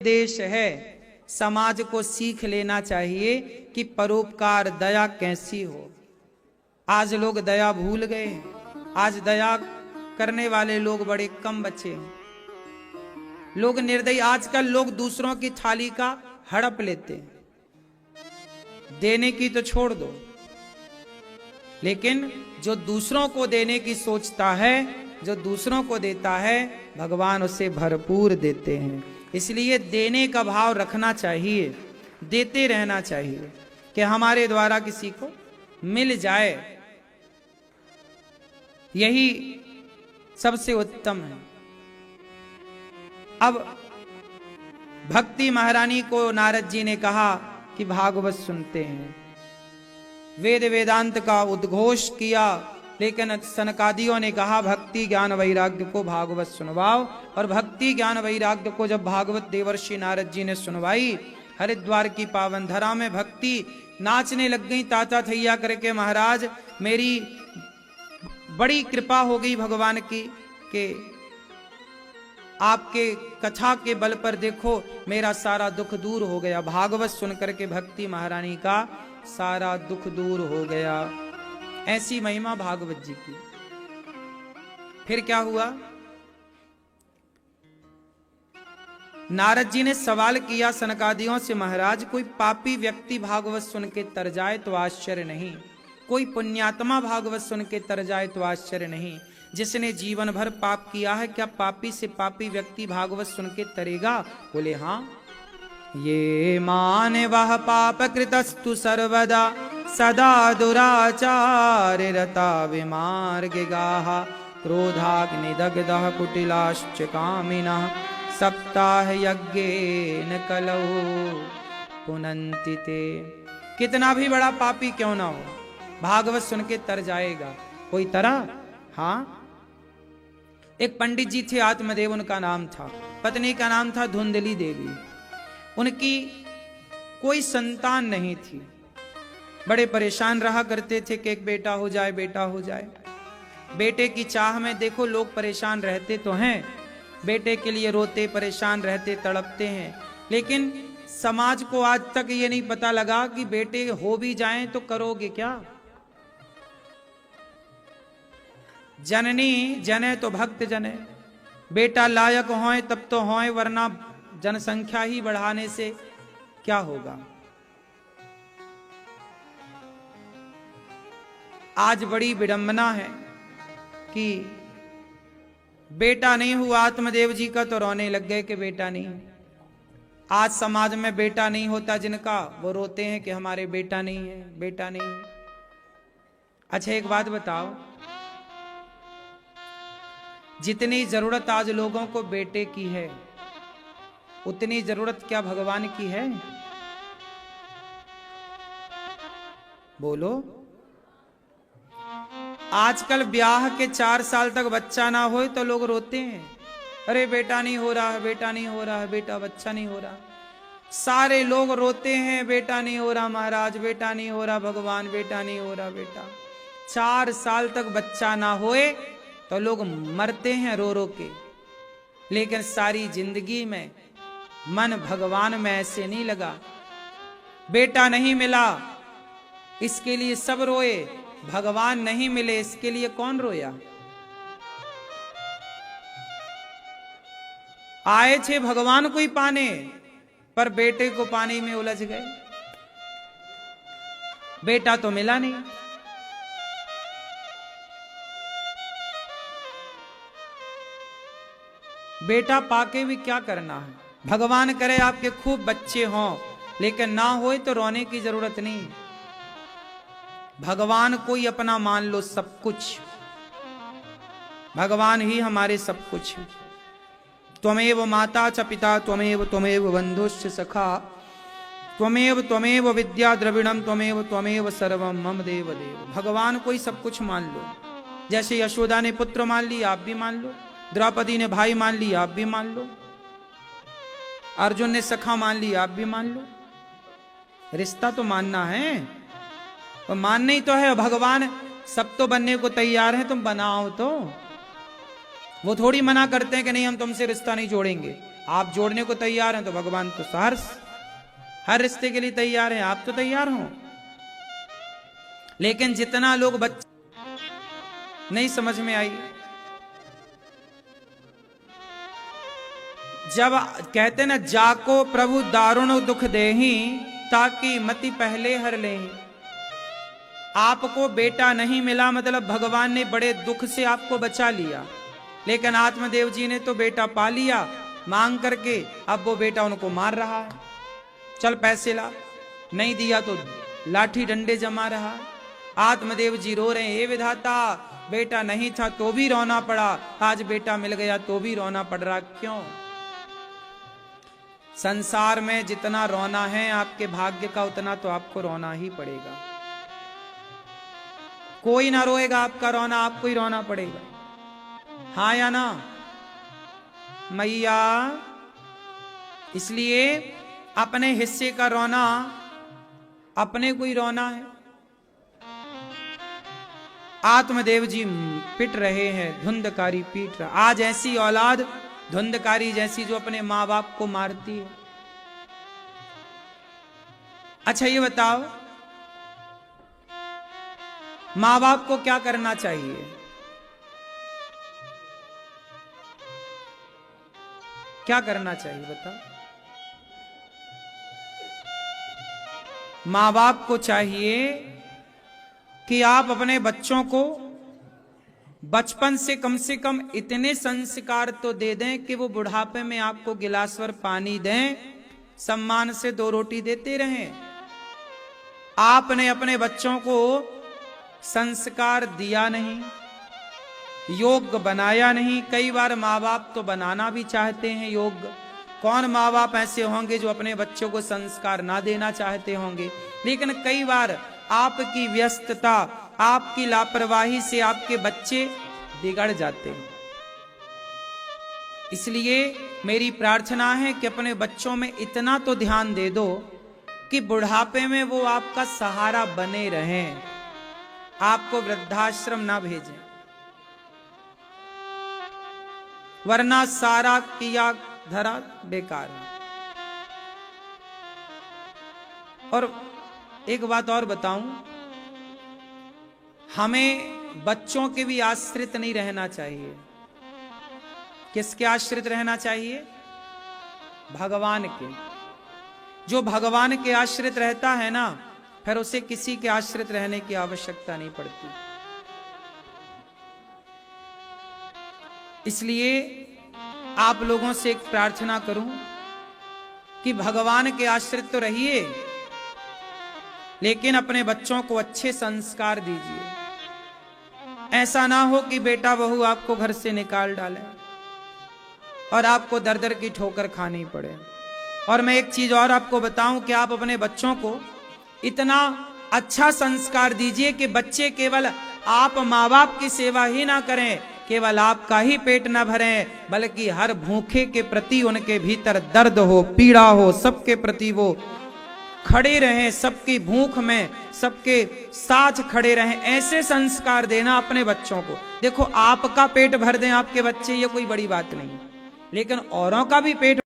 देश है, समाज को सीख लेना चाहिए कि परोपकार दया कैसी हो। आज लोग दया भूल गए हैं। आज दया करने वाले लोग बड़े कम बचे हैं। लोग निर्दयी, आजकल लोग दूसरों की थाली का हड़प लेते हैं। देने की तो छोड़ दो, लेकिन जो दूसरों को देने की सोचता है, जो दूसरों को देता है, भगवान उसे भरपूर देते हैं। इसलिए देने का भाव रखना चाहिए, देते रहना चाहिए कि हमारे द्वारा किसी को मिल जाए, यही सबसे उत्तम है। अब भक्ति महारानी को नारद जी ने कहा कि भागवत सुनते हैं। वेद वेदांत का उद्घोष किया, लेकिन सनकादियों ने कहा भक्ति ज्ञान वैराग्य को भागवत सुनवाओ। और भक्ति ज्ञान वैराग्य को जब भागवत देवर्षि नारद जी ने सुनवाई, हरिद्वार की पावन धरा में भक्ति नाचने लग गई, ताता थैया करके, महाराज मेरी बड़ी कृपा हो गई भगवान की कि आपके कथा के बल पर देखो मेरा सारा दुख दूर हो गया। भागवत सुन करके भक्ति महारानी का सारा दुख दूर हो गया। ऐसी महिमा भागवत जी की। फिर क्या हुआ? नारद जी ने सवाल किया सनकादियों से, महाराज कोई पापी व्यक्ति भागवत सुन के तर जाए तो आश्चर्य नहीं, कोई पुण्यात्मा भागवत सुन के तर जाए तो आश्चर्य नहीं। जिसने जीवन भर पाप किया है, क्या पापी से पापी व्यक्ति भागवत सुन के तरेगा? बोले हाँ। ये माने वह पाप कृतस्तु सर्वदा सदा दुराचार रता विमार्ग गाहा क्रोधाग्नि दग्धः कुटिलाश्च कामिनः सप्ताह यज्ञेन कलौ पुनन्ति ते। कितना भी बड़ा पापी क्यों ना हो, भागवत सुन के तर जाएगा। कोई तरा? हाँ। एक पंडित जी थे, आत्मदेव उनका नाम था, पत्नी का नाम था धुंधली देवी। उनकी कोई संतान नहीं थी, बड़े परेशान रहा करते थे कि एक बेटा हो जाए, बेटा हो जाए। बेटे की चाह में देखो लोग परेशान रहते तो हैं, बेटे के लिए रोते, परेशान रहते, तड़पते हैं। लेकिन समाज को आज तक ये नहीं पता लगा कि बेटे हो भी जाएं तो करोगे क्या। जननी जने तो भक्त जने, बेटा लायक होए तब तो होए, वरना जनसंख्या ही बढ़ाने से क्या होगा। आज बड़ी विडंबना है कि बेटा नहीं हुआ आत्मदेव जी का तो रोने लग गए कि बेटा नहीं। आज समाज में बेटा नहीं होता जिनका, वो रोते हैं कि हमारे बेटा नहीं है, बेटा नहीं है। अच्छा एक बात बताओ, जितनी जरूरत आज लोगों को बेटे की है, उतनी जरूरत क्या भगवान की है? बोलो। आजकल ब्याह के 4 साल तक बच्चा ना हो तो लोग रोते हैं, अरे बेटा नहीं हो रहा है, बेटा नहीं हो रहा है, बेटा बच्चा नहीं हो रहा। सारे लोग रोते हैं, बेटा नहीं हो रहा महाराज, बेटा नहीं हो रहा भगवान, बेटा नहीं हो रहा बेटा। 4 साल तक बच्चा ना होए तो लोग मरते हैं रो रो के। लेकिन सारी जिंदगी में मन भगवान में ऐसे नहीं लगा। बेटा नहीं मिला इसके लिए सब रोए, भगवान नहीं मिले इसके लिए कौन रोया? आए थे भगवान को ही पाने, पर बेटे को पाने में उलझ गए। बेटा तो मिला नहीं। बेटा पाके भी क्या करना है? भगवान करे आपके खूब बच्चे हों, लेकिन ना होए तो रोने की जरूरत नहीं। भगवान को ही अपना मान लो सब कुछ, भगवान ही हमारे सब कुछ। त्वमेव माता च पिता त्वमेव बंधुश्च सखा त्वमेव विद्या द्रविणम त्वमेव सर्वम मम देव देव। भगवान को ही सब कुछ मान लो। जैसे यशोदा ने पुत्र मान लिया, आप भी मान लो। द्रौपदी ने भाई मान लिया, आप भी मान लो। अर्जुन ने सखा मान लिया, आप भी मान लो। रिश्ता तो मानना है, और मानना ही तो है। भगवान सब तो बनने को तैयार है, तुम बनाओ तो। वो थोड़ी मना करते हैं कि नहीं हम तुमसे रिश्ता नहीं जोड़ेंगे। आप जोड़ने को तैयार हैं तो भगवान तो हर रिश्ते के लिए तैयार हैं, आप तो तैयार हो। लेकिन जितना लोग बच्चे नहीं समझ में आई, जब कहते ना जाको प्रभु दारुण दुख देही ताकि मति पहले हर ले। आपको बेटा नहीं मिला मतलब भगवान ने बड़े दुख से आपको बचा लिया, लेकिन आत्मदेव जी ने तो बेटा पा लिया मांग करके। अब वो बेटा उनको मार रहा है, चल पैसे ला, नहीं दिया तो लाठी डंडे जमा रहा। आत्मदेव जी रो रहे हैं, हे विधाता बेटा नहीं था तो भी रोना पड़ा, आज बेटा मिल गया तो भी रोना पड़ रहा। क्यों? संसार में जितना रोना है आपके भाग्य का उतना तो आपको रोना ही पड़ेगा। कोई ना रोएगा आपका रोना, आपको ही रोना पड़ेगा। हाँ या ना मैया? इसलिए अपने हिस्से का रोना अपने को ही रोना है। आत्मदेव जी पिट रहे हैं, धुंधकारी पीट रहा। आज ऐसी औलाद धुंधकारी जैसी जो अपने मां बाप को मारती है। अच्छा ये बताओ मां बाप को क्या करना चाहिए? क्या करना चाहिए बताओ? मां बाप को चाहिए कि आप अपने बच्चों को बचपन से कम इतने संस्कार तो दे दें कि वो बुढ़ापे में आपको गिलास भर पानी दें, सम्मान से 2 रोटी देते रहें। आपने अपने बच्चों को संस्कार दिया नहीं, योग्य बनाया नहीं। कई बार माँ बाप तो बनाना भी चाहते हैं योग्य। कौन माँ बाप ऐसे होंगे जो अपने बच्चों को संस्कार ना देना चाहते होंगे? लेकिन कई बार आपकी व्यस्तता, आपकी लापरवाही से आपके बच्चे बिगड़ जाते हैं। इसलिए मेरी प्रार्थना है कि अपने बच्चों में इतना तो ध्यान दे दो कि बुढ़ापे में वो आपका सहारा बने रहें, आपको वृद्धाश्रम ना भेजें, वरना सारा किया धरा बेकार है। और एक बात और बताऊं, हमें बच्चों के भी आश्रित नहीं रहना चाहिए। किसके आश्रित रहना चाहिए? भगवान के। जो भगवान के आश्रित रहता है ना, फिर उसे किसी के आश्रित रहने की आवश्यकता नहीं पड़ती। इसलिए आप लोगों से एक प्रार्थना करूं कि भगवान के आश्रित तो रहिए, लेकिन अपने बच्चों को अच्छे संस्कार दीजिए। ऐसा ना हो कि बेटा बहू आपको घर से निकाल डाले और आपको दर दर की ठोकर खानी पड़े। और मैं एक चीज और आपको बताऊं कि आप अपने बच्चों को इतना अच्छा संस्कार दीजिए कि बच्चे केवल आप माँ बाप की सेवा ही ना करें, केवल आपका ही पेट न भरें, बल्कि हर भूखे के प्रति उनके भीतर दर्द हो, पीड़ा हो, सबके प्रति वो खड़े रहें, सबकी भूख में सबके साथ खड़े रहें। ऐसे संस्कार देना अपने बच्चों को। देखो आपका पेट भर दें आपके बच्चे, ये कोई बड़ी बात नहीं, लेकिन औरों का भी पेट